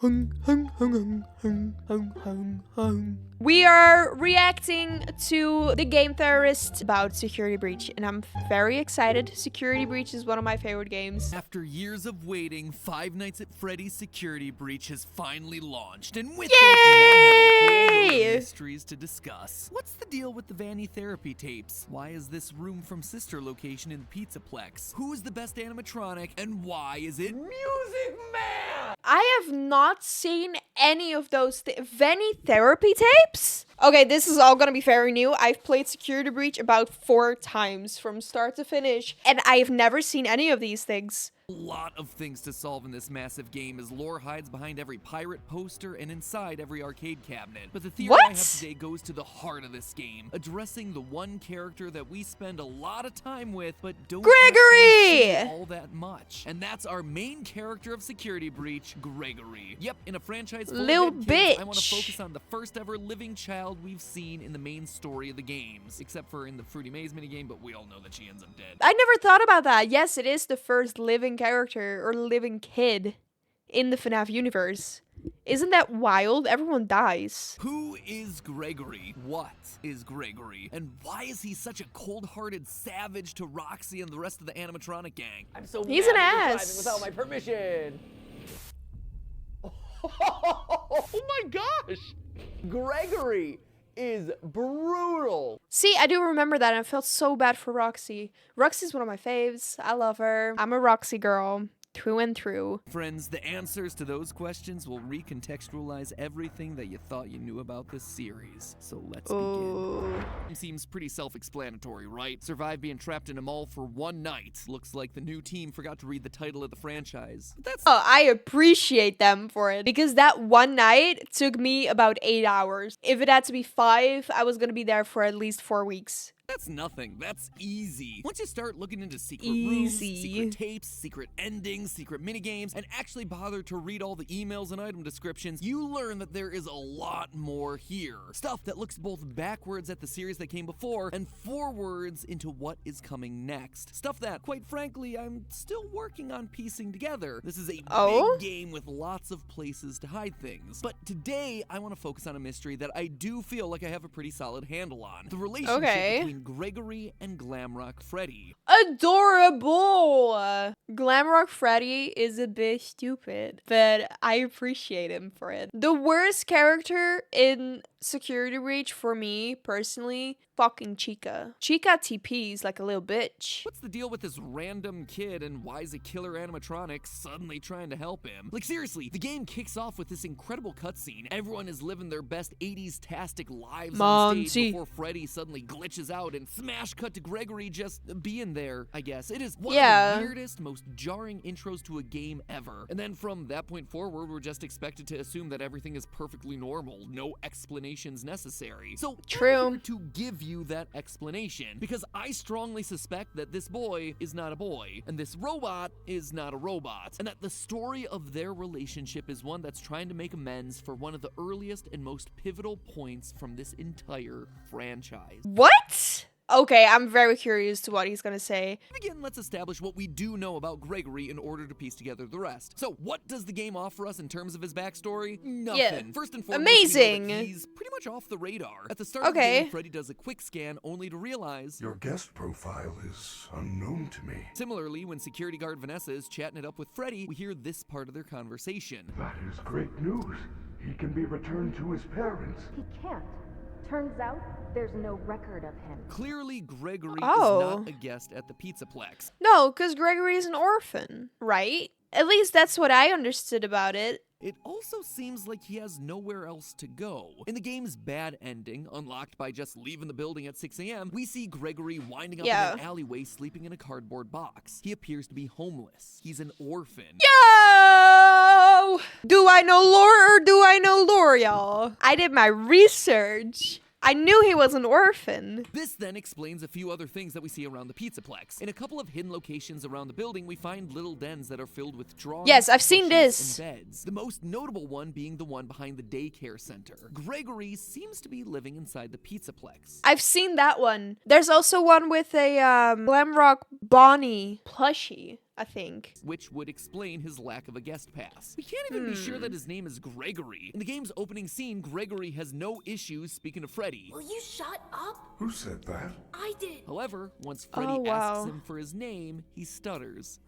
We are reacting to the GameTherorist about Security Breach, and I'm very excited. Security Breach is one of my favorite games. After years of waiting, Five Nights at Freddy's Security Breach has finally launched, and with it, we now have a whole load of mysteries to discuss. What's the deal with the Vanny therapy tapes? Why is this room from sister location in the Pizzaplex? Who is the best animatronic, and why is it Music Man? I have not seen any of those Vanny therapy tapes? Okay, this is all gonna be very new. I've played Security Breach about 4 times from start to finish, and I have never seen any of these things. A lot of things to solve in this massive game as lore hides behind every pirate poster and inside every arcade cabinet. But the theory I have today goes to the heart of this game, addressing the one character that we spend a lot of time with but don't Gregory! see all that much. And that's our main character of Security Breach, Gregory. Yep, in a franchise full Little of dead kids, I want to bitch. focus on the first ever living child we've seen in the main story of the games, except for in the Fruity Maze minigame, but we all know that she ends up dead. I never thought about that. Yes, it is the first living character or living kid in the FNAF universe. Isn't that wild? Everyone dies. Who is Gregory? What is Gregory? And why is he such a cold-hearted savage to Roxy and the rest of the animatronic gang? I'm so He's mad an that you're ass. driving without my permission. Oh my gosh! Gregory is brutal. See, I do remember that, and I felt so bad for Roxy. Roxy's one of my faves. I love her. I'm a Roxy girl. Through and through. Friends, the answers to those questions will recontextualize everything that you thought you knew about this series. So let's begin. It seems pretty self-explanatory, right? Survive being trapped in a mall for one night. Looks like the new team forgot to read the title of the franchise. But that's I appreciate them for it, because that one night took me about 8 hours. If it had to be 5, I was gonna be there for at least 4 weeks. That's nothing. That's easy. Once you start looking into secret rooms, secret tapes, secret endings, secret minigames, and actually bother to read all the emails and item descriptions, you learn that there is a lot more here. Stuff that looks both backwards at the series that came before and forwards into what is coming next. Stuff that, quite frankly, I'm still working on piecing together. This is a big game with lots of places to hide things. But today, I want to focus on a mystery that I do feel like I have a pretty solid handle on. The relationship between Gregory and Glamrock Freddy. Adorable! Glamrock Freddy is a bit stupid, but I appreciate him for it. The worst character in Security Breach for me, personally, fucking Chica. Chica TPs like a little bitch. What's the deal with this random kid, and why is a killer animatronic suddenly trying to help him? Like, seriously, the game kicks off with this incredible cutscene. Everyone is living their best 80s-tastic lives on stage before Freddy suddenly glitches out and smash cut to Gregory just being there, I guess. It is one of the weirdest, most jarring intros to a game ever. And then from that point forward, we're just expected to assume that everything is perfectly normal, no explanations necessary. So, I'm here to give you that explanation, because I strongly suspect that this boy is not a boy, and this robot is not a robot, and that the story of their relationship is one that's trying to make amends for one of the earliest and most pivotal points from this entire franchise. What? Okay, I'm very curious to what he's gonna say. To begin, let's establish what we do know about Gregory in order to piece together the rest. So, what does the game offer us in terms of his backstory? Nothing. Yeah. First and foremost, amazing. We know that he's pretty much off the radar. At the start of the game, Freddy does a quick scan only to realize your guest profile is unknown to me. Similarly, when security guard Vanessa is chatting it up with Freddy, we hear this part of their conversation. That is great news. He can be returned to his parents. He can't. Turns out, there's no record of him. Clearly, Gregory is not a guest at the Pizzaplex. No, because Gregory is an orphan, right? At least that's what I understood about it. It also seems like he has nowhere else to go. In the game's bad ending, unlocked by just leaving the building at 6 a.m., we see Gregory winding up in an alleyway sleeping in a cardboard box. He appears to be homeless. He's an orphan. Yo! Do I know lore or do I know lore, y'all? I did my research. I knew he was an orphan. This then explains a few other things that we see around the Pizzaplex. In a couple of hidden locations around the building, we find little dens that are filled with drawings, yes, I've seen this. and beds. The most notable one being the one behind the daycare center. Gregory seems to be living inside the Pizzaplex. I've seen that one. There's also one with a Glamrock Bonnie plushie. I think. which would explain his lack of a guest pass. We can't even be sure that his name is Gregory. In the game's opening scene, Gregory has no issues speaking to Freddy. Will you shut up? Who said that? I did. However, once Freddy Oh, wow. asks him for his name, he stutters.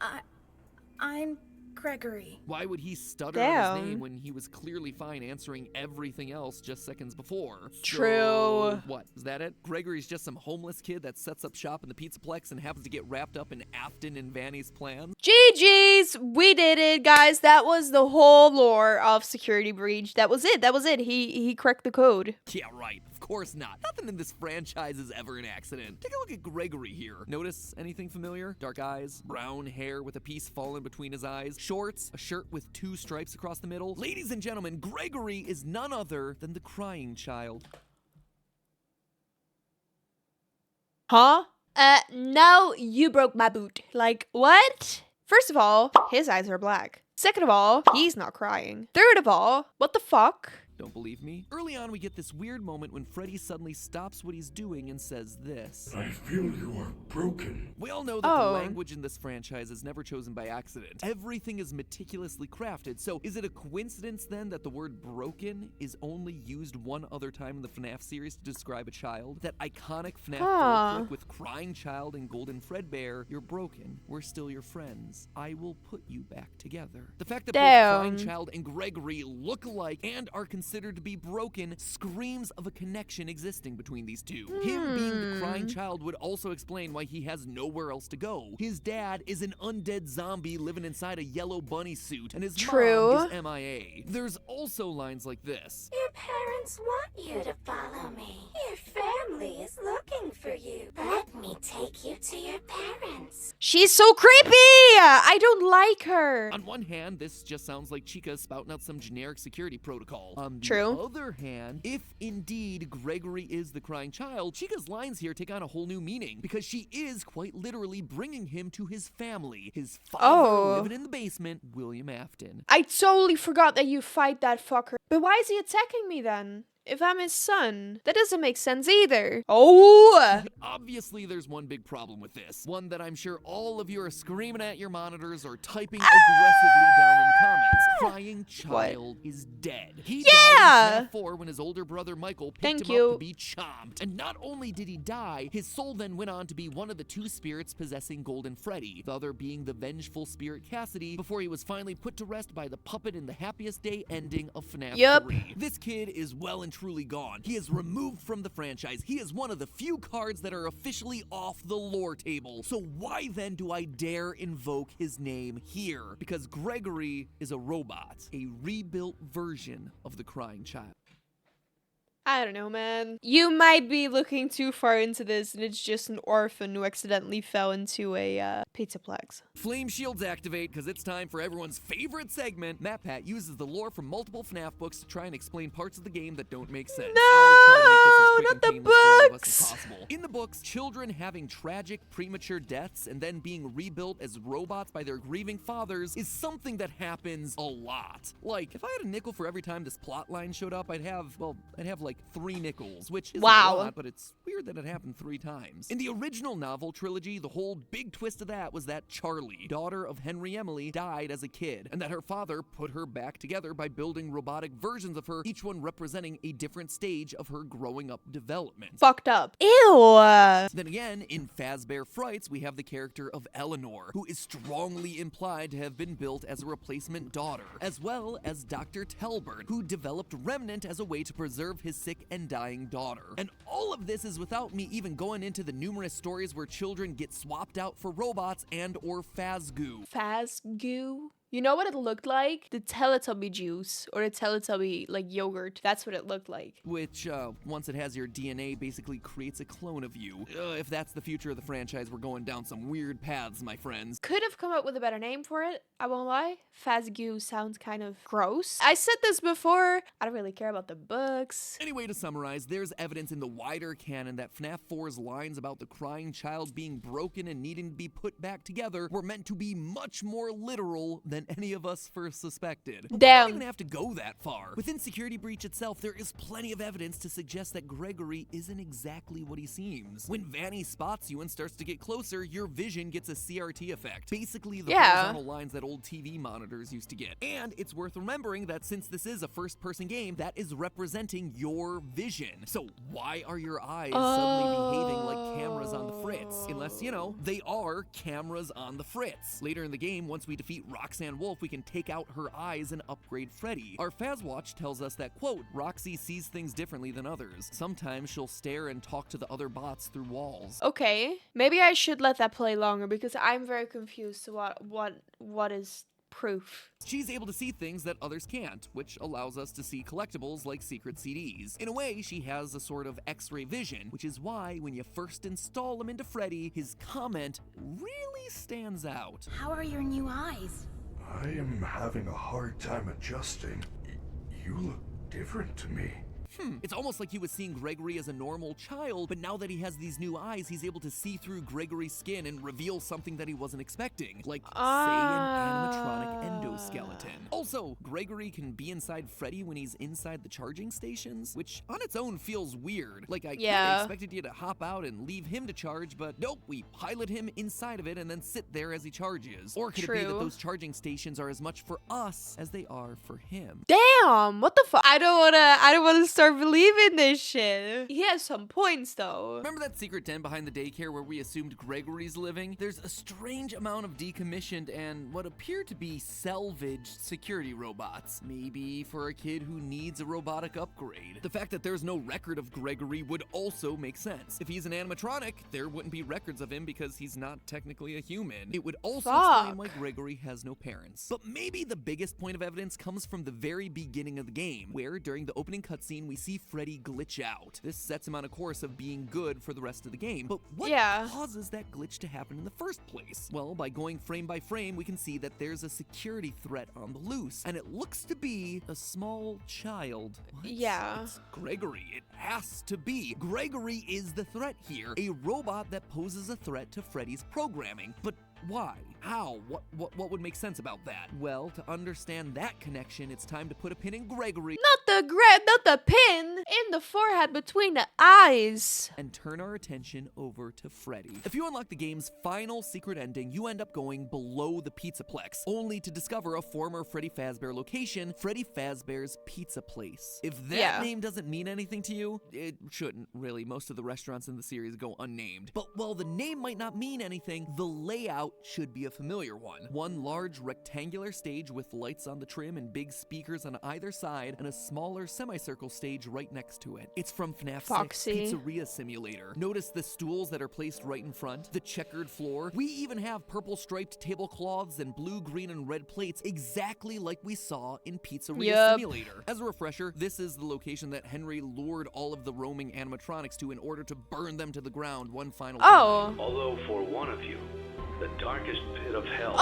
I'm Gregory. Why would he stutter on Damn. his name when he was clearly fine answering everything else just seconds before? True. So, what? Is that it? Gregory's just some homeless kid that sets up shop in the Pizzaplex and happens to get wrapped up in Afton and Vanny's plans? GG's! We did it, guys. That was the whole lore of Security Breach. That was it. He cracked the code. Yeah, right. Of course not. Nothing in this franchise is ever an accident. Take a look at Gregory here. Notice anything familiar? Dark eyes, brown hair with a piece fallen between his eyes, shorts, a shirt with 2 stripes across the middle. Ladies and gentlemen, Gregory is none other than the crying child. Huh? No, you broke my boot. Like, what? First of all, his eyes are black. Second of all, he's not crying. Third of all, what the fuck? Don't believe me? Early on, we get this weird moment when Freddy suddenly stops what he's doing and says this. I feel you are broken. We all know that the language in this franchise is never chosen by accident. Everything is meticulously crafted, so is it a coincidence then that the word broken is only used one other time in the FNAF series to describe a child? That iconic FNAF door clip with crying child and golden Fredbear, you're broken, we're still your friends. I will put you back together. The fact that both crying child and Gregory look alike and are considered to be broken screams of a connection existing between these two. Him being the crying child would also explain why he has nowhere else to go. His dad is an undead zombie living inside a yellow bunny suit, and his mom is MIA. There's also lines like this. Your parents want you to follow me. Your family is looking for you. Let me take you to your parents. She's so creepy! I don't like her. On one hand, this just sounds like Chica spouting out some generic security protocol. On the other hand, if indeed Gregory is the crying child, Chica's lines here take on a whole new meaning because she is quite literally bringing him to his family. His father living in the basement, William Afton. I totally forgot that you fight that fucker. But why is he attacking me then? If I'm his son, that doesn't make sense either. Obviously, there's one big problem with this. One that I'm sure all of you are screaming at your monitors or typing aggressively down in the comments. Crying child is dead. He died in FNAF 4 when his older brother Michael picked him up to be chomped. And not only did he die, his soul then went on to be one of the 2 spirits possessing Golden Freddy, the other being the vengeful spirit Cassidy, before he was finally put to rest by the puppet in the happiest day ending of FNAF 3. This kid is well and truly gone. He is removed from the franchise. He is one of the few cards that are officially off the lore table. So why then do I dare invoke his name here? Because Gregory is a robot, a rebuilt version of the crying child. I don't know, man. You might be looking too far into this and it's just an orphan who accidentally fell into a pizzaplex. Flame shields activate because it's time for everyone's favorite segment. MatPat uses the lore from multiple FNAF books to try and explain parts of the game that don't make sense. No, not the books! In the books, children having tragic premature deaths and then being rebuilt as robots by their grieving fathers is something that happens a lot. Like, if I had a nickel for every time this plot line showed up, I'd have like 3 nickels, which is a lot, but it's weird that it happened 3 times. In the original novel trilogy, the whole big twist of that was that Charlie, daughter of Henry Emily, died as a kid, and that her father put her back together by building robotic versions of her, each one representing a different stage of her growing up development. Fucked up. Ew! Then again, in Fazbear Frights, we have the character of Eleanor, who is strongly implied to have been built as a replacement daughter, as well as Dr. Telbert, who developed Remnant as a way to preserve his sick and dying daughter. And all of this is without me even going into the numerous stories where children get swapped out for robots and or Fazgoo. Fazgoo? You know what it looked like? The Teletubby juice or the Teletubby like yogurt. That's what it looked like. Which, once it has your DNA, basically creates a clone of you. If that's the future of the franchise, we're going down some weird paths, my friends. Could have come up with a better name for it, I won't lie. Fazgoo sounds kind of gross. I said this before, I don't really care about the books. Anyway, to summarize, there's evidence in the wider canon that FNAF 4's lines about the crying child being broken and needing to be put back together were meant to be much more literal than than any of us first suspected. But we Damn. don't even have to go that far. Within Security Breach itself, there is plenty of evidence to suggest that Gregory isn't exactly what he seems. When Vanny spots you and starts to get closer, your vision gets a CRT effect. Basically the horizontal lines that old TV monitors used to get. And it's worth remembering that since this is a first-person game, that is representing your vision. So why are your eyes suddenly behaving like cameras on the fritz? Unless, you know, they are cameras on the fritz. Later in the game, once we defeat Roxanne Wolf, we can take out her eyes and upgrade Freddy. Our Fazwatch tells us that, quote, Roxy sees things differently than others. Sometimes she'll stare and talk to the other bots through walls. Okay, maybe I should let that play longer because I'm very confused to what is proof. She's able to see things that others can't, which allows us to see collectibles like secret CDs. In a way, she has a sort of X-ray vision, which is why when you first install him into Freddy, his comment really stands out. How are your new eyes? I am having a hard time adjusting. You look different to me. It's almost like he was seeing Gregory as a normal child, but now that he has these new eyes, he's able to see through Gregory's skin and reveal something that he wasn't expecting, like, say, an animatronic endoskeleton. Also, Gregory can be inside Freddy when he's inside the charging stations, which on its own feels weird. Like, I kinda expected you to hop out and leave him to charge, but nope, we pilot him inside of it and then sit there as he charges. Or could it be that those charging stations are as much for us as they are for him? Damn, what the fuck? I don't wanna start believing this shit. He has some points though. Remember that secret den behind the daycare where we assumed Gregory's living? There's a strange amount of decommissioned and what appear to be salvaged security robots. Maybe for a kid who needs a robotic upgrade. The fact that there's no record of Gregory would also make sense. If he's an animatronic, there wouldn't be records of him because he's not technically a human. It would also explain why Gregory has no parents. But maybe the biggest point of evidence comes from the very beginning of the game, where during the opening cutscene we see Freddy glitch out. This sets him on a course of being good for the rest of the game. But what causes that glitch to happen in the first place? Well, by going frame by frame, we can see that there's a security threat on the loose, and it looks to be a small child. What? Yeah. It's Gregory. It has to be. Gregory is the threat here, a robot that poses a threat to Freddy's programming. But why? How? What would make sense about that? Well, to understand that connection, it's time to put a pin in Gregory. Not the pin in the forehead between the eyes. And turn our attention over to Freddy. If you unlock the game's final secret ending, you end up going below the Pizzaplex, only to discover a former Freddy Fazbear location, Freddy Fazbear's Pizza Place. If that name doesn't mean anything to you, it shouldn't really. Most of the restaurants in the series go unnamed. But while the name might not mean anything, the layout should be a familiar one. One large rectangular stage with lights on the trim and big speakers on either side, and a smaller semicircle stage right next to it. It's from FNAF 6 Pizzeria Simulator. Notice the stools that are placed right in front, the checkered floor. We even have purple striped tablecloths and blue, green, and red plates exactly like we saw in Pizzeria Simulator. As a refresher, this is the location that Henry lured all of the roaming animatronics to in order to burn them to the ground one final time. Although for one of you, the darkest pit of hell.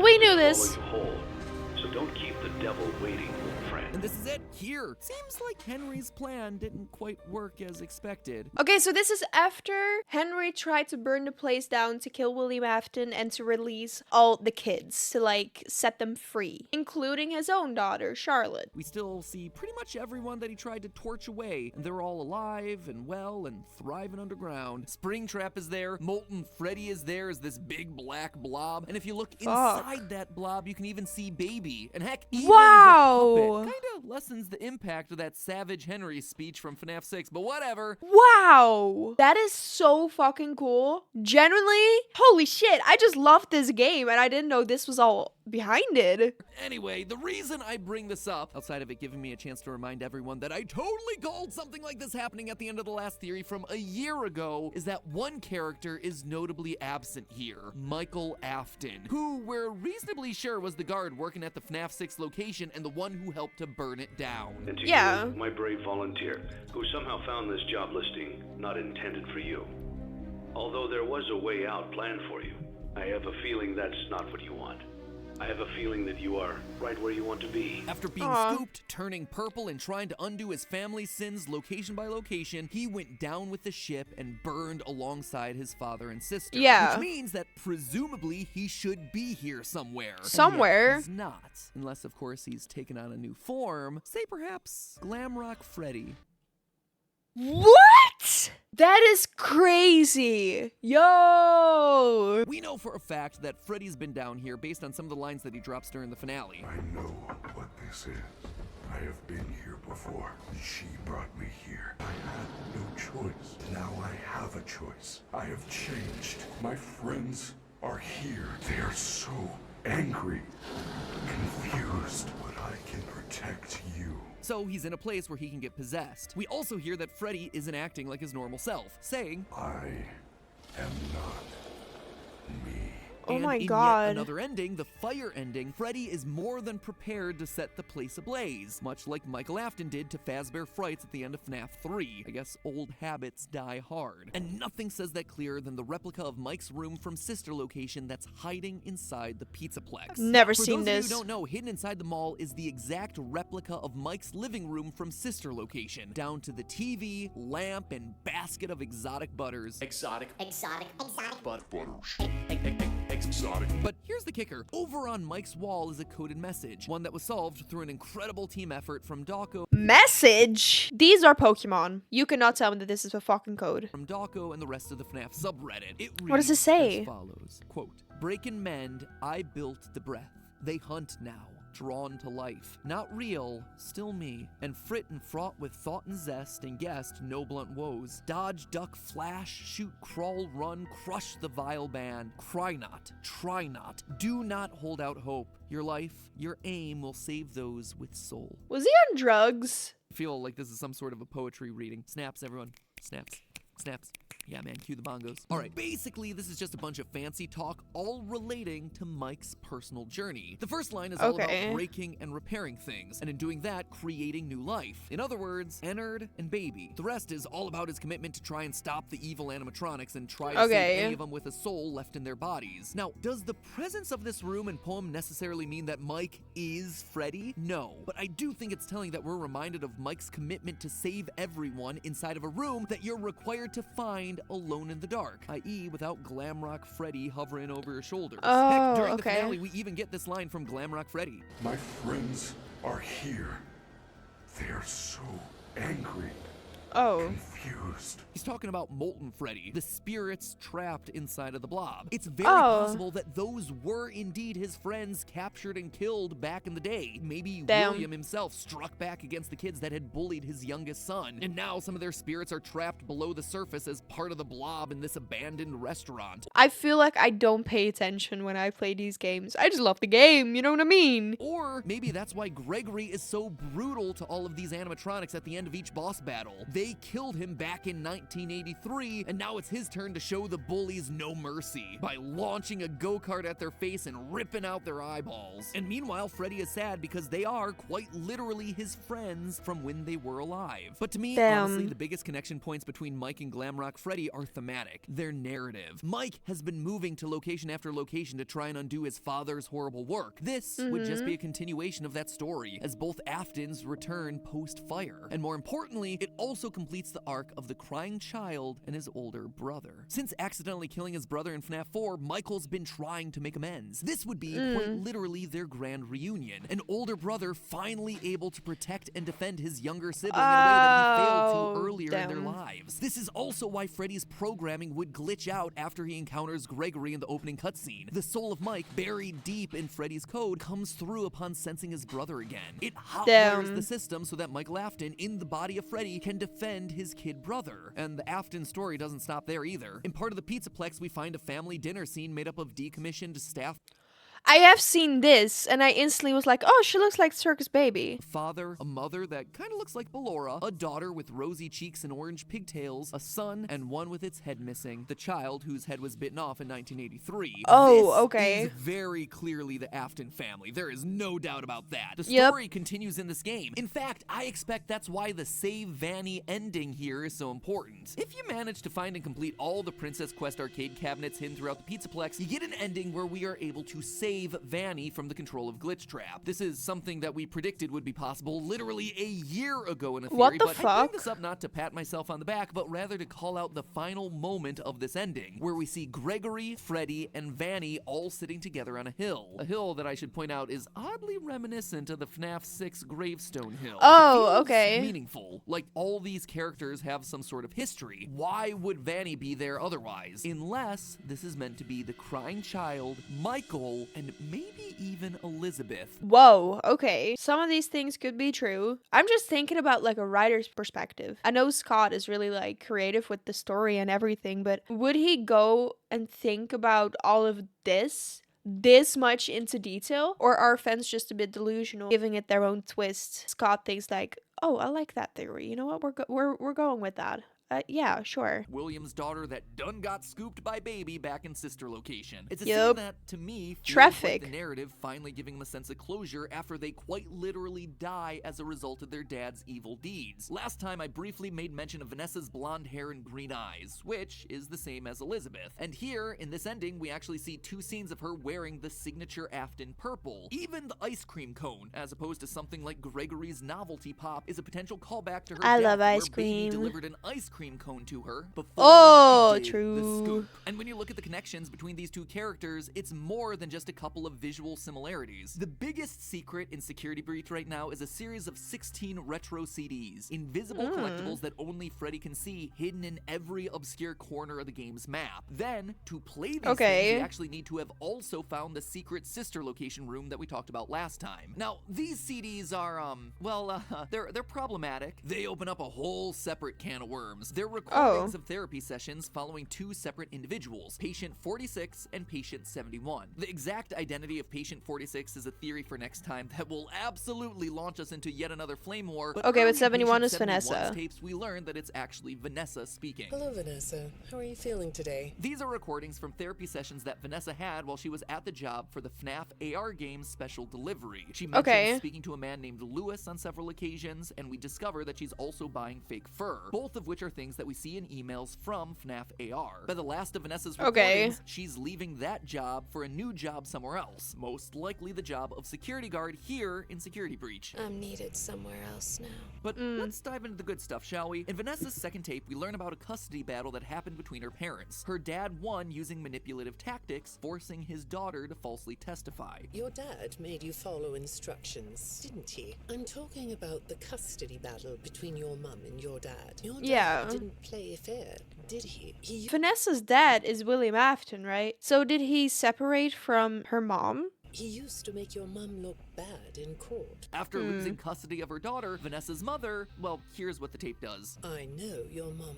We knew this. So don't keep the devil waiting, friend. And this is it, here. Seems like Henry's plan didn't quite work as expected. Okay, so this is after Henry tried to burn the place down to kill William Afton and to release all the kids, to like set them free, including his own daughter, Charlotte. We still see pretty much everyone that he tried to torch away, and they're all alive and well and thriving underground. Springtrap is there, Molten Freddy is there as this big black blob, and if you look inside that blob, you can even see Baby, and heck, even the puppet. Kinda lessens the impact of that Savage Henry speech from FNAF 6, but whatever. Wow, that is so fucking cool. Genuinely, holy shit, I just love this game, and I didn't know this was all behind it. Anyway, the reason I bring this up, outside of it giving me a chance to remind everyone that I totally called something like this happening at the end of the last theory from a year ago, is that one character is notably absent here, Michael Afton, who we're reasonably sure was the guard working at the FNAF 6 location and the one who helped to burn it down. And to you, my brave volunteer, who somehow found this job listing not intended for you. Although there was a way out planned for you, I have a feeling that's not what you want. I have a feeling that you are right where you want to be. After being Aw. scooped, turning purple, and trying to undo his family's sins location by location, he went down with the ship and burned alongside his father and sister. Yeah. Which means that presumably he should be here somewhere. And yet Somewhere. he's not. Unless, of course, he's taken on a new form. Say perhaps Glamrock Freddy. What? That is crazy. Yo. We know for a fact that Freddy's been down here based on some of the lines that he drops during the finale. I know what this is. I have been here before. She brought me here. I had no choice. Now I have a choice. I have changed. My friends are here. They are so angry, confused, but I can protect you. So he's in a place where he can get possessed. We also hear that Freddy isn't acting like his normal self, saying, I am not me. Oh and my in God. yet another ending, the fire ending, Freddy is more than prepared to set the place ablaze, much like Michael Afton did to Fazbear Frights at the end of FNAF 3. I guess old habits die hard. And nothing says that clearer than the replica of Mike's room from Sister Location that's hiding inside the Pizzaplex. Never For seen those this. of you who don't know, hidden inside the mall is the exact replica of Mike's living room from Sister Location, down to the TV, lamp, and basket of exotic butters. Exotic butters. But here's the kicker. Over on Mike's wall is a coded message, one that was solved through an incredible team effort from Dawko Message? These are Pokemon. You cannot tell me that this is a fucking code. and the rest of the FNAF subreddit. It reads What does it say? as follows, quote, "Break and mend, I built the breath. They hunt now, drawn to life. Not real, still me. And frit and fraught with thought and zest, and guessed no blunt woes. Dodge, duck, flash, shoot, crawl, run, crush the vile band. Cry not, try not, do not hold out hope. Your life, your aim will save those with soul." Was he on drugs? I feel like this is some sort of a poetry reading. Snaps, everyone. Snaps. Snaps. Yeah, man, cue the bongos. All right, basically, this is just a bunch of fancy talk, all relating to Mike's personal journey. The first line is all Okay. about breaking and repairing things, and in doing that, creating new life. In other words, Ennard and Baby. The rest is all about his commitment to try and stop the evil animatronics and try to Okay. save any of them with a soul left in their bodies. Now, does the presence of this room and poem necessarily mean that Mike is Freddy? No, but I do think it's telling that we're reminded of Mike's commitment to save everyone inside of a room that you're required to find alone in the dark, i.e. without Glamrock Freddy hovering over your shoulders. Oh, Heck, during okay. the finale, we even get this line from Glamrock Freddy. My friends are here. They are so angry, Oh. confused. He's talking about Molten Freddy, the spirits trapped inside of the blob. It's very Oh. possible that those were indeed his friends captured and killed back in the day. Maybe Damn. William himself struck back against the kids that had bullied his youngest son, and now some of their spirits are trapped below the surface as part of the blob in this abandoned restaurant. I feel like I don't pay attention when I play these games. I just love the game, you know what I mean? Or maybe that's why Gregory is so brutal to all of these animatronics at the end of each boss battle. They killed him back in 1983, and now it's his turn to show the bullies no mercy by launching a go-kart at their face and ripping out their eyeballs. And meanwhile, Freddy is sad because they are quite literally his friends from when they were alive. But to me, Damn. honestly, the biggest connection points between Mike and Glamrock Freddy are thematic. They're narrative. Mike has been moving to location after location to try and undo his father's horrible work. This would just be a continuation of that story, as both Aftons return post-fire. And more importantly, it also completes the arc of the crying child and his older brother. Since accidentally killing his brother in FNAF 4, Michael's been trying to make amends. This would be quite literally their grand reunion. An older brother finally able to protect and defend his younger sibling in a way that he failed to Oh, earlier in their damn. lives. This is also why Freddy's programming would glitch out after he encounters Gregory in the opening cutscene. The soul of Mike, buried deep in Freddy's code, comes through upon sensing his brother again. It hotwires Damn. the system so that Michael Afton, in the body of Freddy, can defend his kid brother. And the Afton story doesn't stop there either. In part of the Pizzaplex, we find a family dinner scene made up of decommissioned staff I have seen this, and I instantly was like, oh, she looks like Circus Baby. father, a mother that kind of looks like Ballora, a daughter with rosy cheeks and orange pigtails, a son, and one with its head missing. The child whose head was bitten off in 1983. Oh, This okay. is very clearly the Afton family. There is no doubt about that. The Yep. story continues in this game. In fact, I expect that's why the Save Vanny ending here is so important. If you manage to find and complete all the Princess Quest arcade cabinets hidden throughout the Pizzaplex, you get an ending where we are able to save save Vanny from the control of Glitchtrap. This is something that we predicted would be possible literally a year ago in a theory, What the but I fuck? bring this up not to pat myself on the back, but rather to call out the final moment of this ending, where we see Gregory, Freddy, and Vanny all sitting together on a hill. A hill that I should point out is oddly reminiscent of the FNAF 6 gravestone hill. Oh, It feels okay. meaningful. Like all these characters have some sort of history. Why would Vanny be there otherwise? Unless this is meant to be the crying child, Michael, and maybe even Elizabeth. Whoa, okay. Some of these things could be true. I'm just thinking about like a writer's perspective. I know Scott is really like creative with the story and everything, but would he go and think about all of this much into detail? Or are fans just a bit delusional, giving it their own twist? Scott thinks like, oh, I like that theory. You know what? We're going with that. Yeah, sure. William's daughter that done got scooped by Baby back in sister location. It's a Yup. scene that, to me, feels Traffic. like the narrative finally giving them a sense of closure after they quite literally die as a result of their dad's evil deeds. Last time I briefly made mention of Vanessa's blonde hair and green eyes, which is the same as Elizabeth. And here, in this ending, we actually see 2 scenes of her wearing the signature Afton purple. Even the ice cream cone, as opposed to something like Gregory's novelty pop, is a potential callback to her I death, love ice where Baby cream. delivered an ice cream cone to her before Oh, she did true. the scoop. And when you look at the connections between these 2 characters, it's more than just a couple of visual similarities. The biggest secret in Security Breach right now is a series of 16 retro CDs, invisible collectibles that only Freddy can see, hidden in every obscure corner of the game's map. Then, to play these things, you actually need to have also found the secret sister location room that we talked about last time. Now, these CDs are, they're problematic. They open up a whole separate can of worms. They're recordings of therapy sessions following 2 separate individuals, Patient 46 and Patient 71. The exact identity of Patient 46 is a theory for next time that will absolutely launch us into yet another flame war. But Okay, but early 71 Patient is 71's Vanessa. tapes, we learned that it's actually Vanessa speaking. Hello, Vanessa. How are you feeling today? These are recordings from therapy sessions that Vanessa had while she was at the job for the FNAF AR game's special delivery. She mentioned speaking to a man named Lewis on several occasions, and we discover that she's also buying fake fur, both of which are things that we see in emails from FNAF AR. By the last of Vanessa's recordings, she's leaving that job for a new job somewhere else, most likely the job of security guard here in Security Breach. I'm needed somewhere else now. But let's dive into the good stuff, shall we? In Vanessa's second tape, we learn about a custody battle that happened between her parents. Her dad won using manipulative tactics, forcing his daughter to falsely testify. Your dad made you follow instructions, didn't he? I'm talking about the custody battle between your mum and your dad. Your dad didn't play fair, did he? Vanessa's dad is William Afton, right? So did he separate from her mom? He used to make your mum look bad in court. After losing custody of her daughter, Vanessa's mother, well, here's what the tape does. I know your mum.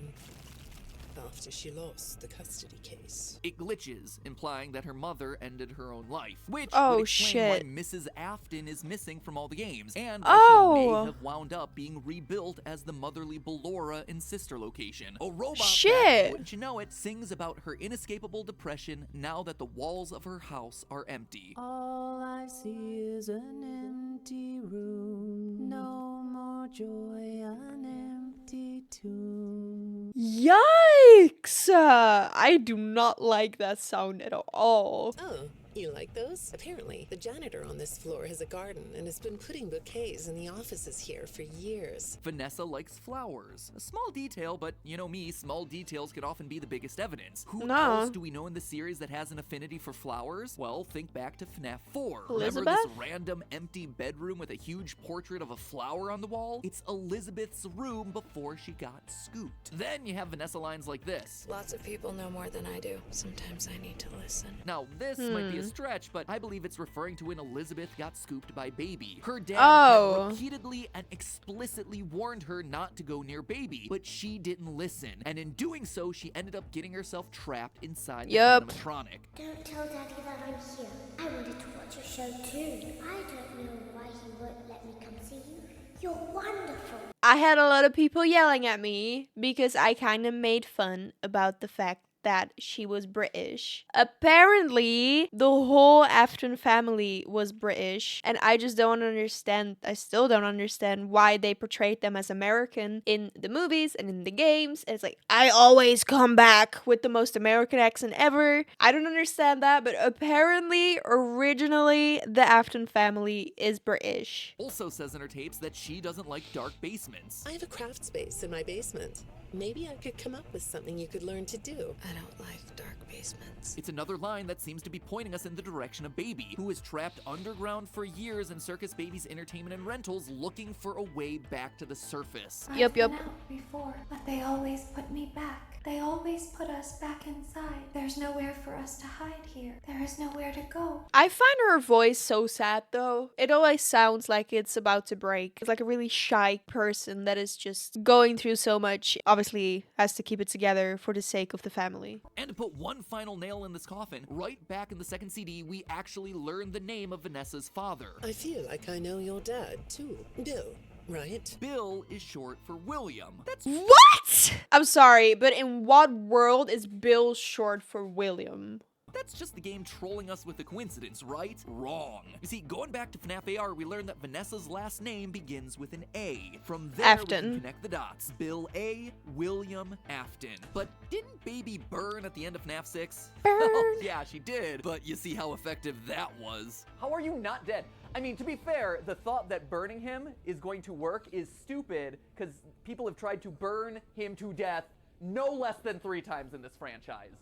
After she lost the custody case. It glitches, implying that her mother ended her own life, which Oh, would explain shit. why Mrs. Afton is missing from all the games, and why she may have wound up being rebuilt as the motherly Ballora in sister location. A robot that, wouldn't you know it, sings about her inescapable depression now that the walls of her house are empty. All I see is an empty room, no more joy, an empty tomb. Yikes! I do not like that sound at all. Oh, you like those? Apparently, the janitor on this floor has a garden and has been putting bouquets in the offices here for years. Vanessa likes flowers. A small detail, but you know me, small details can often be the biggest evidence. Who else do we know in the series that has an affinity for flowers? Well, think back to FNAF 4. Elizabeth? Remember this random empty bedroom with a huge portrait of a flower on the wall? It's Elizabeth's room before she got scooped. Then you have Vanessa lines like this. Lots of people know more than I do. Sometimes I need to listen. Now, this might be a stretch, but I believe it's referring to when Elizabeth got scooped by Baby. Her dad had repeatedly and explicitly warned her not to go near Baby, but she didn't listen. And in doing so, she ended up getting herself trapped inside the animatronic. Don't tell Daddy that I'm here. I wanted to watch your show too. I don't know why he won't let me come see you. You're wonderful. I had a lot of people yelling at me because I kind of made fun about the fact that she was British. Apparently, the whole Afton family was British, and I just don't understand, I still don't understand why they portrayed them as American in the movies and in the games. And it's like, I always come back with the most American accent ever. I don't understand that, but apparently, originally, the Afton family is British. Also says in her tapes that she doesn't like dark basements. I have a craft space in my basement. Maybe I could come up with something you could learn to do. I don't like dark basements. It's another line that seems to be pointing us in the direction of Baby, who was trapped underground for years in Circus Baby's entertainment and rentals, looking for a way back to the surface. I've been out before, but they always put me back. They always put us back inside. There's nowhere for us to hide here. There is nowhere to go. I find her voice so sad though. It always sounds like it's about to break. It's like a really shy person that is just going through so much. Obviously has to keep it together for the sake of the family. And to put one final nail in this coffin, right back in the second CD, we actually learned the name of Vanessa's father. I feel like I know your dad too. Bill. Right? Bill is short for William. That's what? I'm sorry, but in what world is Bill short for William? That's just the game trolling us with a coincidence, right? Wrong. You see, going back to FNAF AR, we learned that Vanessa's last name begins with an A. From there, Afton. we can connect the dots. Bill A, William Afton. But didn't Baby burn at the end of FNAF 6? Burn. Yeah, she did. But you see how effective that was. How are you not dead? I mean, to be fair, the thought that burning him is going to work is stupid, because people have tried to burn him to death no less than 3 times in this franchise.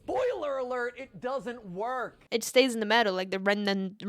Spoiler alert, it doesn't work. It stays in the metal, like the remnant.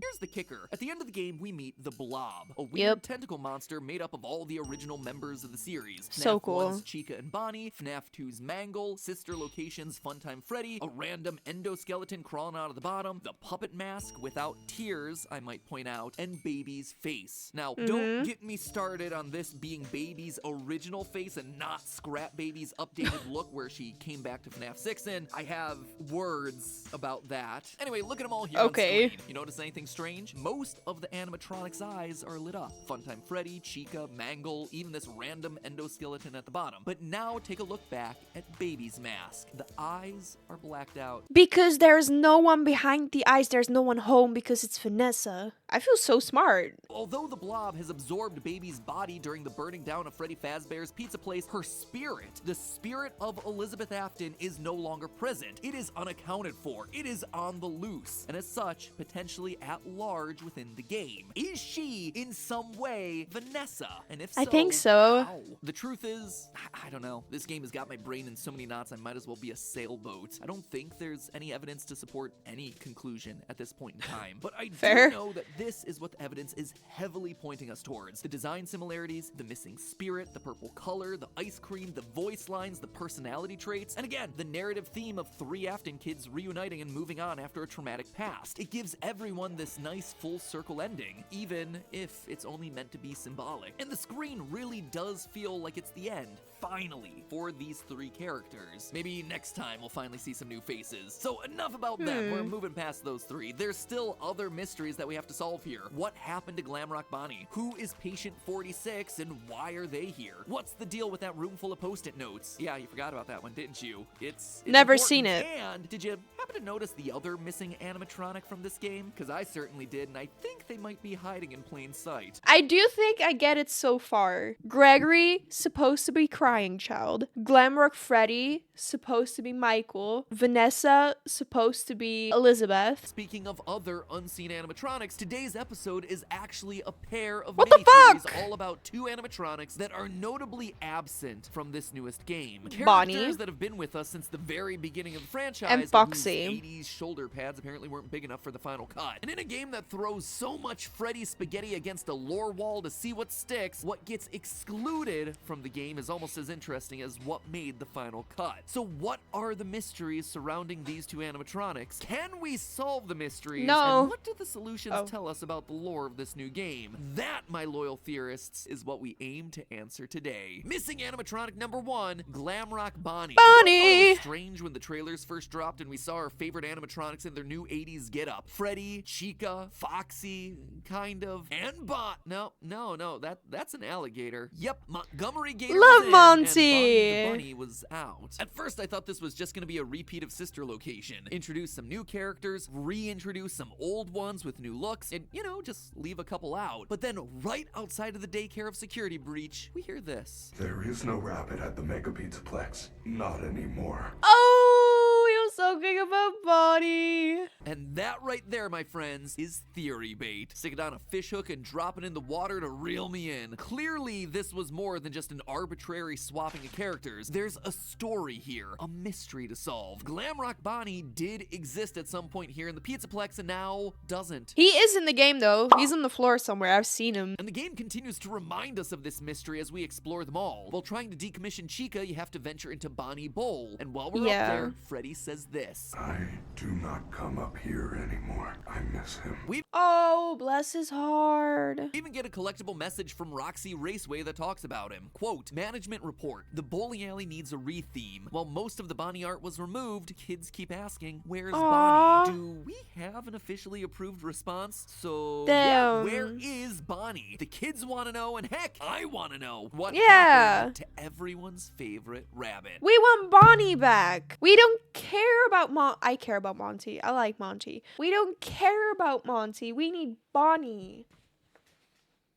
Here's the kicker. At the end of the game, we meet the Blob, a weird tentacle monster made up of all the original members of the series. So FNAF cool. 1's Chica and Bonnie, FNAF 2's Mangle, Sister Location's Funtime Freddy, a random endoskeleton crawling out of the bottom, the puppet mask without tears, I might point out, and Baby's face. Now, don't get me started on this being Baby's original face and not Scrap Baby's updated look where she came back to FNAF 6 in. I have words about that. Anyway, look at them all here on screen. You notice anything strange? Most of the animatronics' eyes are lit up. Funtime Freddy, Chica, Mangle, even this random endoskeleton at the bottom. But now take a look back at Baby's mask. The eyes are blacked out. Because there's no one behind the eyes, there's no one home because it's Vanessa. I feel so smart. Although the Blob has absorbed Baby's body during the burning down of Freddy Fazbear's Pizza Place, her spirit, the spirit of Elizabeth Afton, is no longer present. It is unaccounted for. It is on the loose, and as such, potentially at large within the game. Is she, in some way, Vanessa? And if so, I think so. how? The truth is, I don't know. This game has got my brain in so many knots, I might as well be a sailboat. I don't think there's any evidence to support any conclusion at this point in time, but I do know that this is what the evidence is heavily pointing us towards. The design similarities, the missing spirit, the purple color, the ice cream, the voice lines, the personality traits, and again, the narrative theme of 3 Afton kids reuniting and moving on after a traumatic past. It gives everyone this nice full circle ending, even if it's only meant to be symbolic. And the screen really does feel like it's the end, finally, for these 3 characters. Maybe next time we'll finally see some new faces. So enough about them, we're moving past those 3. There's still other mysteries that we have to solve here. What happened to Glamrock Bonnie? Who is Patient 46 and why are they here? What's the deal with that room full of post-it notes? Yeah, you forgot about that one, didn't you? It's never important. seen it. And did you happen to notice the other missing animatronic from this game? Because I certainly did, and I think they might be hiding in plain sight. I do think I get it so far. Gregory, supposed to be Crying Child. Glamrock Freddy, supposed to be Michael. Vanessa, supposed to be Elizabeth. Speaking of other unseen animatronics, today's episode is actually a pair of What the mini-series fuck? all about 2 animatronics that are notably absent from this newest game. Bonnie. Characters that have been with us since the very beginning of the franchise, And whose Foxy. 80s shoulder pads apparently weren't big enough for the final cut. And in a game that throws so much Freddy spaghetti against a lore wall to see what sticks, what gets excluded from the game is almost as interesting as what made the final cut. So what are the mysteries surrounding these 2 animatronics? Can we solve the mysteries? No. And what do the solutions tell us about the lore of this new game? That, my loyal theorists, is what we aim to answer today. Missing animatronic number 1, Glamrock Bonnie. Bonnie! It was strange when the trailers first dropped and we saw her our favorite animatronics in their new 80s getup. Freddy, Chica, Foxy, kind of, and no, that's an alligator. Yep, Montgomery Gator Love was in, Monty. And Bonnie the Bunny was out. At first, I thought this was just gonna be a repeat of Sister Location. Introduce some new characters, reintroduce some old ones with new looks, and, you know, just leave a couple out. But then, right outside of the daycare of Security Breach, we hear this. There is no rabbit at the Mega Pizzaplex. Not anymore. Oh, he was talking about Bonnie. And that right there, my friends, is theory bait. Stick it on a fish hook and drop it in the water to reel me in. Clearly, this was more than just an arbitrary swapping of characters. There's a story here, a mystery to solve. Glamrock Bonnie did exist at some point here in the Pizzaplex and now doesn't. He is in the game though. He's on the floor somewhere. I've seen him. And the game continues to remind us of this mystery as we explore them all. While trying to decommission Chica, you have to venture into Bonnie Bowl. And while we're up there, Freddy says this. I do not come up here anymore. I miss him. Oh, bless his heart. We even get a collectible message from Roxy Raceway that talks about him. Quote, management report. The bowling alley needs a re-theme. While most of the Bonnie art was removed, kids keep asking, where's Bonnie? Do we have an officially approved response? So, yeah, where is Bonnie? The kids want to know, and heck, I want to know what happened to everyone's favorite rabbit. We want Bonnie back. We don't care about I care about Monty. I like Monty. We don't care about Monty. We need Bonnie.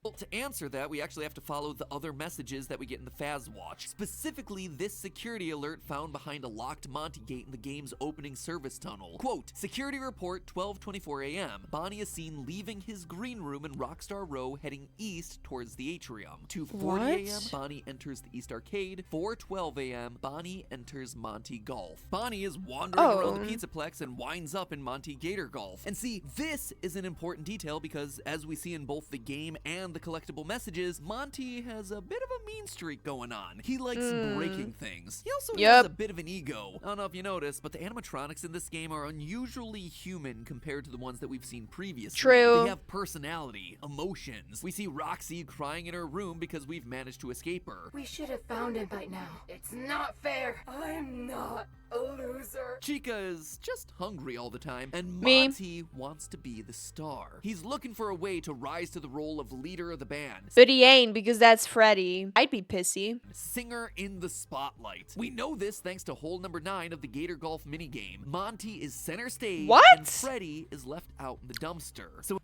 Well, to answer that, we actually have to follow the other messages that we get in the Faz Watch. Specifically, this security alert found behind a locked Monty gate in the game's opening service tunnel. Quote, security report 12:24 a.m. Bonnie is seen leaving his green room in Rockstar Row heading east towards the atrium. 2:40 a.m. Bonnie enters the East Arcade. 4:12 a.m. Bonnie enters Monty Golf. Bonnie is wandering around the Pizzaplex and winds up in Monty Gator Golf. And see, this is an important detail because as we see in both the game and the collectible messages, Monty has a bit of a mean streak going on. He likes breaking things. He also has a bit of an ego. I don't know if you noticed, but the animatronics in this game are unusually human compared to the ones that we've seen previously. True. They have personality, emotions. We see Roxy crying in her room because we've managed to escape her. We should have found him by now. It's not fair. I'm not a loser. Chica is just hungry all the time, and Monty wants to be the star. He's looking for a way to rise to the role of leader of the band. But he ain't, because that's Freddy. I'd be pissy. Singer in the spotlight. We know this thanks to hole number 9 of the Gator Golf minigame. Monty is center stage, and Freddy is left out in the dumpster. So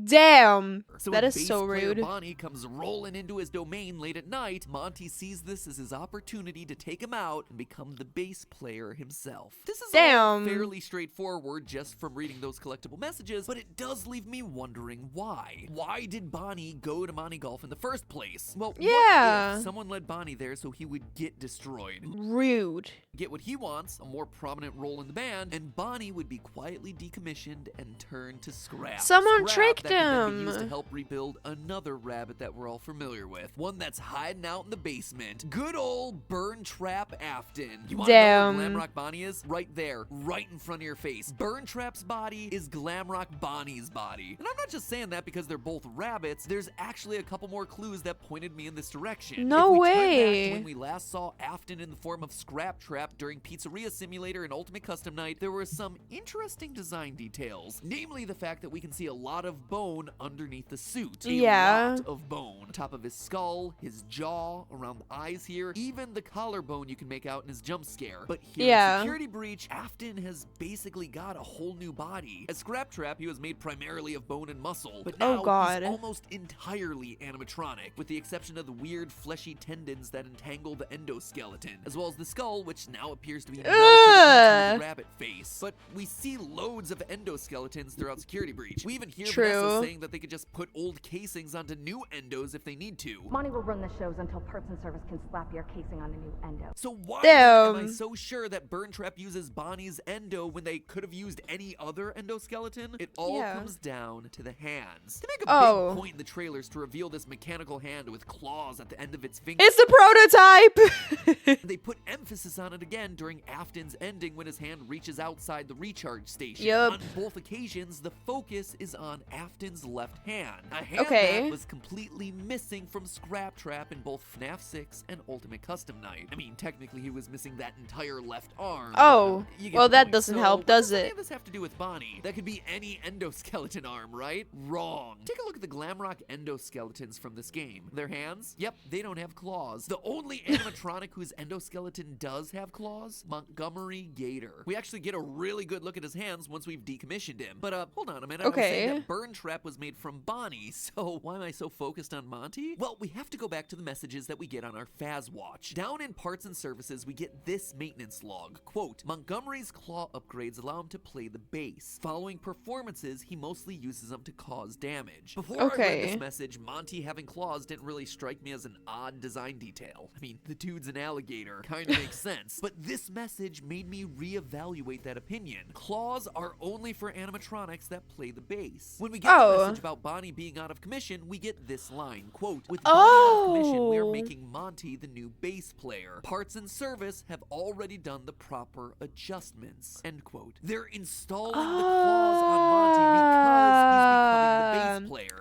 Damn, that is so rude. Bonnie comes rolling into his domain late at night. Monty sees this as his opportunity to take him out and become the bass player himself. This is all fairly straightforward just from reading those collectible messages, but it does leave me wondering why. Why did Bonnie go to Monty Golf in the first place? Well, what if someone led Bonnie there so he would get destroyed? Rude. Get what he wants, a more prominent role in the band, and Bonnie would be quietly decommissioned and turned to scrap. Someone tricked that could then be used to help rebuild another rabbit that we're all familiar with. One that's hiding out in the basement. Good old Burntrap Afton. You want to know where Glamrock Bonnie is? Right there, right in front of your face. Burntrap's body is Glamrock Bonnie's body. And I'm not just saying that because they're both rabbits. There's actually a couple more clues that pointed me in this direction. No way. way. Back to when we last saw Afton in the form of Scrap Trap during Pizzeria Simulator and Ultimate Custom Night, there were some interesting design details. Namely, the fact that we can see a lot of bone underneath the suit. A lot of bone. Top of his skull, his jaw, around the eyes here, even the collarbone you can make out in his jump scare. But here in Security Breach, Afton has basically got a whole new body. As Scrap Trap, he was made primarily of bone and muscle, but now he's almost entirely animatronic, with the exception of the weird fleshy tendons that entangle the endoskeleton, as well as the skull, which now appears to be melted into the rabbit face. But we see loads of endoskeletons throughout Security Breach. We even hear Vanessa saying that they could just put old casings onto new endos if they need to. Monty will run the shows until Parts and Service can slap your casing on a new endo. So why am I so sure that Burntrap uses Bonnie's endo when they could have used any other endoskeleton? It all comes down to the hands. They make a big point in the trailers to reveal this mechanical hand with claws at the end of its fingers. It's the prototype! They put emphasis on it again during Afton's ending when his hand reaches outside the recharge station. On both occasions, the focus is on Afton Afton's left hand. A hand that was completely missing from Scrap Trap in both FNAF 6 and Ultimate Custom Night. I mean, technically he was missing that entire left arm. Oh, well that doesn't help, does it? What does any of this have to do with Bonnie? That could be any endoskeleton arm, right? Wrong. Take a look at the Glamrock endoskeletons from this game. Their hands? Yep, they don't have claws. The only animatronic whose endoskeleton does have claws? Montgomery Gator. We actually get a really good look at his hands once we've decommissioned him. But hold on a minute. I was saying that Burntrap was made from Bonnie, so why am I so focused on Monty? Well, we have to go back to the messages that we get on our Faz Watch. Down in Parts and Services, we get this maintenance log. Quote, Montgomery's claw upgrades allow him to play the bass. Following performances, he mostly uses them to cause damage. Before I read this message, Monty having claws didn't really strike me as an odd design detail. I mean, the dude's an alligator. Kinda makes sense. But this message made me reevaluate that opinion. Claws are only for animatronics that play the bass. When we get the message about Bonnie being out of commission, we get this line. Quote, with Bonnie out of commission, we are making Monty the new bass player. Parts and Service have already done the proper adjustments. End quote. They're installing the claws on Monty because he's becoming the bass player.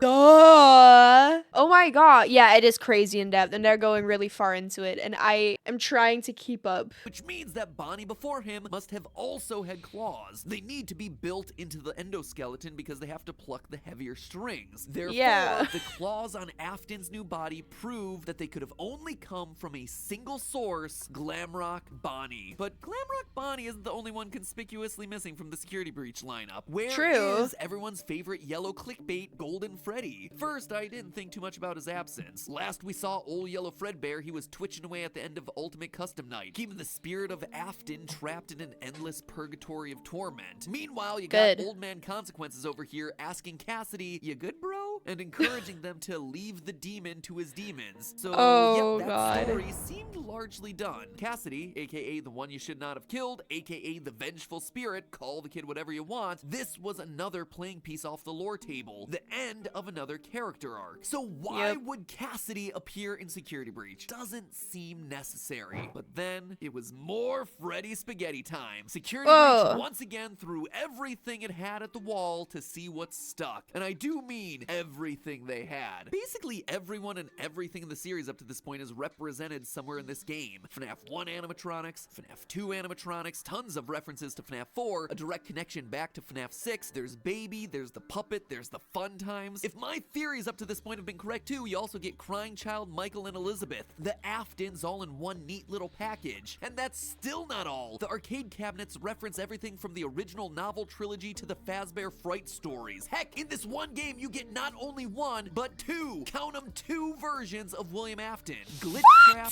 Oh my god. Yeah, it is crazy in depth and they're going really far into it and I am trying to keep up. Which means that Bonnie before him must have also had claws. They need to be built into the endoskeleton because they have to pluck the heavier strings. Therefore, the claws on Afton's new body prove that they could have only come from a single source, Glamrock Bonnie. But Glamrock Bonnie isn't the only one conspicuously missing from the Security Breach lineup. Where is everyone's favorite yellow clickbait, Golden Freddy? First, I didn't think too much about his absence. Last we saw old yellow Fredbear, he was twitching away at the end of Ultimate Custom Night, keeping the spirit of Afton trapped in an endless purgatory of torment. Meanwhile, you got Old Man Consequences over here asking Cassidy, you good, bro? And encouraging them to leave the demon to his demons. So, that story seemed largely done. Cassidy, aka the one you should not have killed, aka the vengeful spirit, call the kid whatever you want, this was another playing piece off the lore table, the end of another character arc. So why would Cassidy appear in Security Breach? Doesn't seem necessary. But then, it was more Freddy spaghetti time. Security Breach once again threw everything it had at the wall to see what's stuck. And I do mean everything they had. Basically, everyone and everything in the series up to this point is represented somewhere in this game. FNAF 1 animatronics, FNAF 2 animatronics, tons of references to FNAF 4, a direct connection back to FNAF 6, there's Baby, there's the puppet, there's the fun times. If my theories up to this point have been correct too, you also get Crying Child, Michael, and Elizabeth. The Aftons all in one neat little package. And that's still not all. The arcade cabinets reference everything from the original novel trilogy to the Fazbear Fright stories. Heck, in this one game you get not only one, but two, count them, two versions of William Afton. Glitch Trap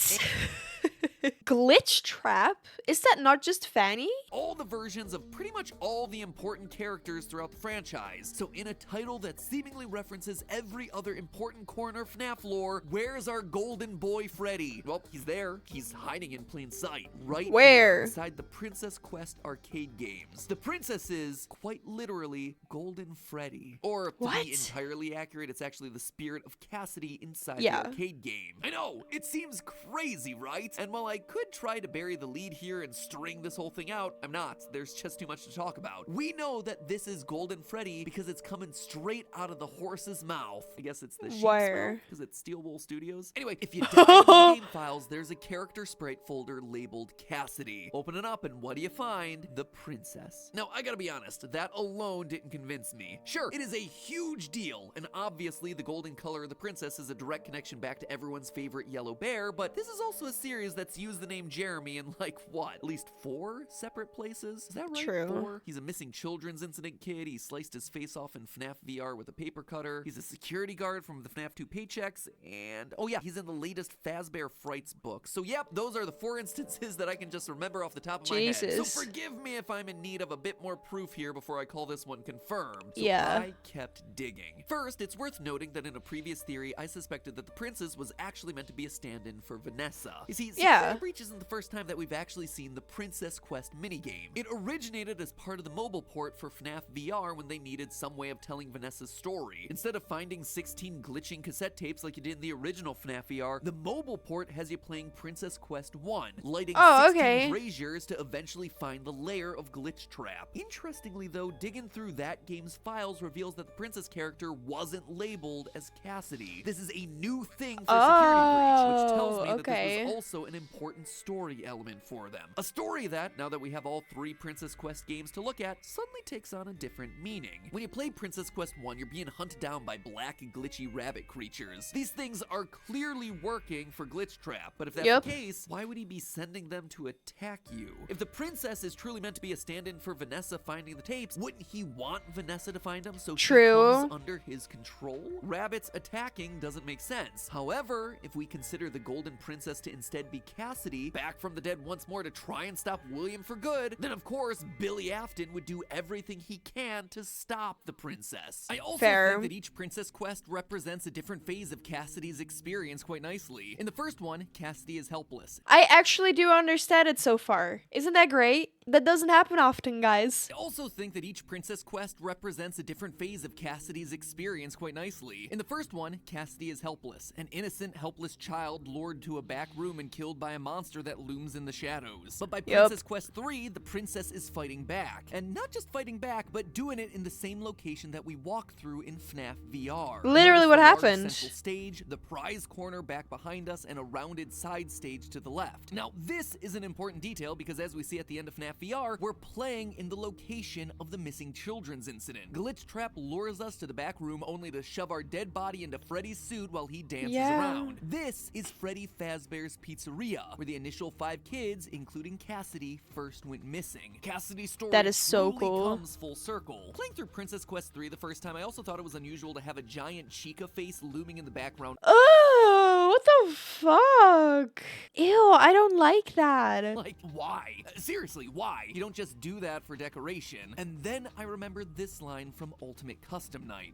Glitch Trap? Is that not just Fanny? All the versions of pretty much all the important characters throughout the franchise. So in a title that seemingly references every other important corner of FNAF lore, where's our golden boy Freddy? Well, he's there. He's hiding in plain sight. Right where? Inside the Princess Quest arcade games. The princess is, quite literally, Golden Freddy. Or, to be entirely accurate, it's actually the spirit of Cassidy inside the arcade game. I know, it seems crazy, right? And while I could try to bury the lead here and string this whole thing out, I'm not. There's just too much to talk about. We know that this is Golden Freddy because it's coming straight out of the horse's mouth. I guess it's the sheep's mouth because it's Steel Wool Studios. Anyway, if you dive into the game files, there's a character sprite folder labeled Cassidy. Open it up and what do you find? The princess. Now, I gotta be honest, that alone didn't convince me. Sure, it is a huge deal, and obviously the golden color of the princess is a direct connection back to everyone's favorite yellow bear, but this is also a series that's used the name Jeremy in like, what, at least 4 separate places? Is that right? True. 4? He's a missing children's incident kid, he sliced his face off in FNAF VR with a paper cutter, he's a security guard from the FNAF 2 paychecks, and oh yeah, he's in the latest Fazbear Frights book. So yep, those are the 4 instances that I can just remember off the top of my head. So forgive me if I'm in need of a bit more proof here before I call this one confirmed. So I kept digging. First, it's worth noting that in a previous theory, I suspected that the princess was actually meant to be a stand-in for Vanessa. You see, Security Security Breach isn't the first time that we've actually seen the Princess Quest minigame. It originated as part of the mobile port for FNAF VR when they needed some way of telling Vanessa's story. Instead of finding 16 glitching cassette tapes like you did in the original FNAF VR, the mobile port has you playing Princess Quest 1, lighting 16 braziers to eventually find the lair of Glitch Trap. Interestingly though, digging through that game's files reveals that the princess character wasn't labeled as Cassidy. This is a new thing for Security Breach, which tells me that this was also an important story element for them. A story that, now that we have all 3 Princess Quest games to look at, suddenly takes on a different meaning. When you play Princess Quest 1, you're being hunted down by black glitchy rabbit creatures. These things are clearly working for Glitch Trap, but if that's the case, why would he be sending them to attack you? If the princess is truly meant to be a stand-in for Vanessa finding the tapes, wouldn't he want Vanessa to find them so she comes under his control? Rabbits attacking doesn't make sense. However, if we consider the Golden Princess to instead be Cassidy, back from the dead once more to try and stop William for good, then of course Billy Afton would do everything he can to stop the princess. I also think that each Princess Quest represents a different phase of Cassidy's experience quite nicely. In the first one, Cassidy is helpless. I actually do understand it so far. Isn't that great? That doesn't happen often, guys. I also think that each Princess Quest represents a different phase of Cassidy's experience quite nicely. In the first one, Cassidy is helpless, an innocent, helpless child lured to a back room and killed by a monster that looms in the shadows. But by Princess Quest 3, the princess is fighting back. And not just fighting back, but doing it in the same location that we walked through in FNAF VR. Literally what happened. Central stage, the prize corner back behind us, and a rounded side stage to the left. Now, this is an important detail because as we see at the end of FNAF VR, we're playing in the location of the missing children's incident. Glitch Trap lures us to the back room only to shove our dead body into Freddy's suit while he dances around. This is Freddy Fazbear's Pizzeria, where the initial 5 kids, including Cassidy, first went missing. Cassidy's story comes full circle. Playing through Princess Quest 3 the first time, I also thought it was unusual to have a giant Chica face looming in the background. Oh, what the fuck? Ew, I don't like that. Like, why? Seriously, why? You don't just do that for decoration. And then I remembered this line from Ultimate Custom Night.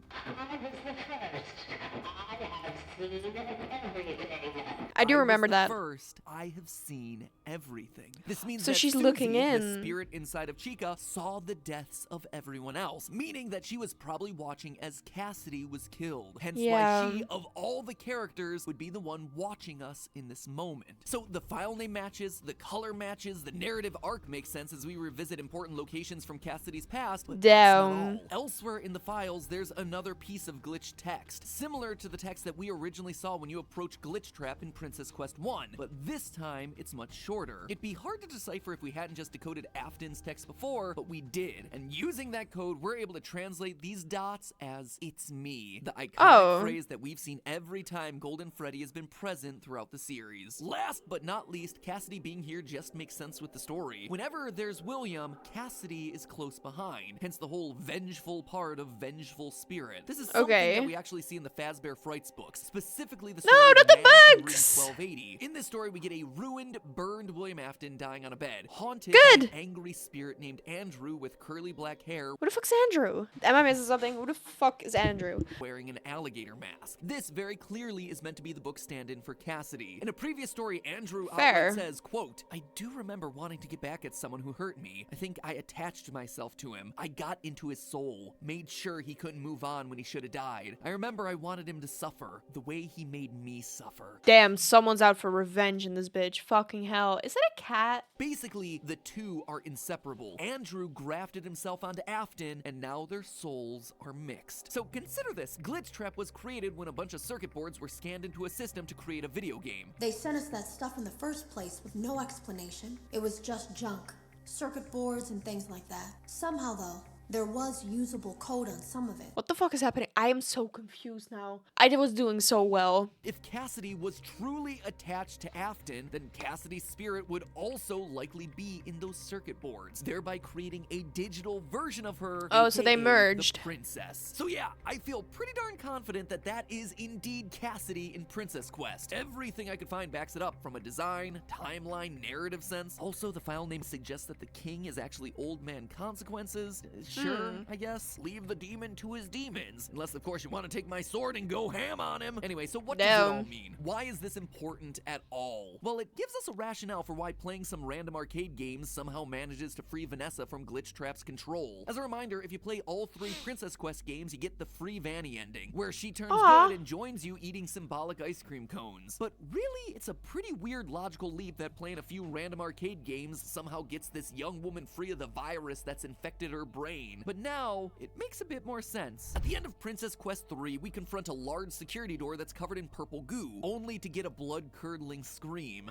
I do remember that. First, I have seen everything. This means so that she's Susie, looking in. The spirit inside of Chica, saw the deaths of everyone else, meaning that she was probably watching as Cassidy was killed. Hence why she, of all the characters, would be the one watching us in this moment. So the file name matches, the color matches, the narrative arc makes sense as we revisit important locations from Cassidy's past, but that's not all. Elsewhere in the files, there's another piece of glitch text, similar to the text that we originally saw when you approach Glitch Trap in Princess Quest 1, but this time it's much shorter. It'd be hard to decipher if we hadn't just decoded Afton's text before, but we did, and using that code, we're able to translate these dots as "it's me," the iconic phrase that we've seen every time Golden Freddy has been present throughout the series. Last but not least, Cassidy being here just makes sense with the story. Whenever there's William, Cassidy is close behind, hence the whole vengeful part of Vengeful Spirit. This is something that we actually see in the Fazbear Frights books, specifically the story of the bugs! 1280. In this story, we get a ruined, burned William Afton dying on a bed, haunted by an angry spirit named Andrew with curly black hair. What the fuck's Andrew? Am I missing something? Who the fuck is Andrew? Wearing an alligator mask. This very clearly is meant to be the book stand-in for Cassidy. In a previous story, Andrew outright says, quote, "I do remember wanting to get back at someone who hurt me. I think I attached myself to him. I got into his soul, made sure he couldn't move on when he should have died. I remember I wanted him to suffer the way he made me suffer." Damn, someone's out for revenge in this bitch. Fucking hell. Is that a cat? Basically, the two are inseparable. Andrew grafted himself onto Afton, and now their souls are mixed. So consider this. Glitch Trap was created when a bunch of circuit boards were scanned into a system to create a video game. They sent us that stuff in the first place with no explanation. It was just junk. Circuit boards and things like that. Somehow, though, there was usable code on some of it. What the fuck is happening? I am so confused now. I was doing so well. If Cassidy was truly attached to Afton, then Cassidy's spirit would also likely be in those circuit boards, thereby creating a digital version of her. Oh, so they merged. The princess. So yeah, I feel pretty darn confident that that is indeed Cassidy in Princess Quest. Everything I could find backs it up from a design, timeline, narrative sense. Also, the file name suggests that the king is actually Old Man Consequences. Sure, I guess. Leave the demon to his demons. Unless, of course, you want to take my sword and go ham on him. Anyway, so what does it all mean? Why is this important at all? Well, it gives us a rationale for why playing some random arcade games somehow manages to free Vanessa from Glitchtrap's control. As a reminder, if you play all 3 Princess Quest games, you get the free Vanny ending, where she turns good and joins you eating symbolic ice cream cones. But really, it's a pretty weird logical leap that playing a few random arcade games somehow gets this young woman free of the virus that's infected her brain. But now, it makes a bit more sense. At the end of Princess Quest 3, we confront a large security door that's covered in purple goo, only to get a blood-curdling scream.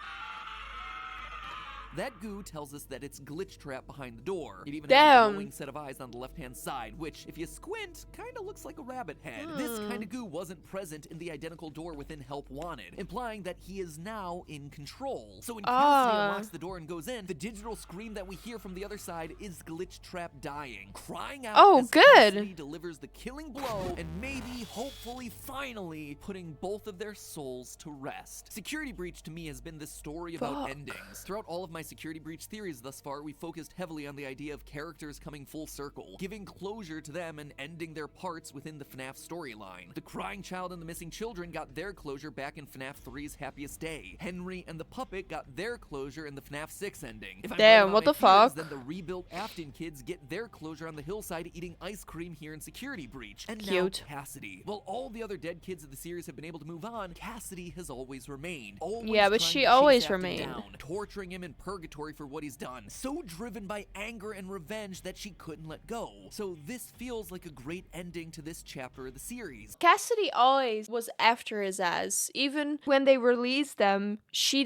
That goo tells us that it's Glitchtrap behind the door. It even has a glowing set of eyes on the left-hand side, which, if you squint, kinda looks like a rabbit head. This kind of goo wasn't present in the identical door within Help Wanted, implying that he is now in control. So when Cassidy unlocks the door and goes in, the digital scream that we hear from the other side is Glitchtrap dying, crying out as Cassidy delivers the killing blow, and maybe, hopefully, finally, putting both of their souls to rest. Security Breach, to me, has been this story about endings. Throughout all of my Security Breach theories thus far, we focused heavily on the idea of characters coming full circle, giving closure to them and ending their parts within the FNAF storyline. The crying child and the missing children got their closure back in FNAF 3's Happiest Day. Henry and the puppet got their closure in the FNAF 6 ending. If I'm right what the fuck? Then the rebuilt Afton kids get their closure on the hillside eating ice cream here in Security Breach. And now Cassidy. While all the other dead kids of the series have been able to move on, Cassidy has always remained. But she always remained. Down, torturing him in purgatory for what he's done, so driven by anger and revenge that she couldn't let go. So this feels like a great ending to this chapter of the series. Cassidy always was after his ass. Even when they released them, she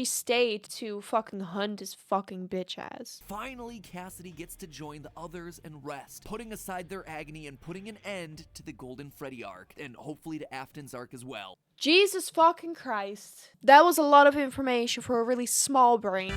stayed to fucking hunt his fucking bitch ass. Finally, Cassidy gets to join the others and rest, putting aside their agony and putting an end to the Golden Freddy arc, and hopefully to Afton's arc as well. Jesus fucking Christ. That was a lot of information for a really small brain.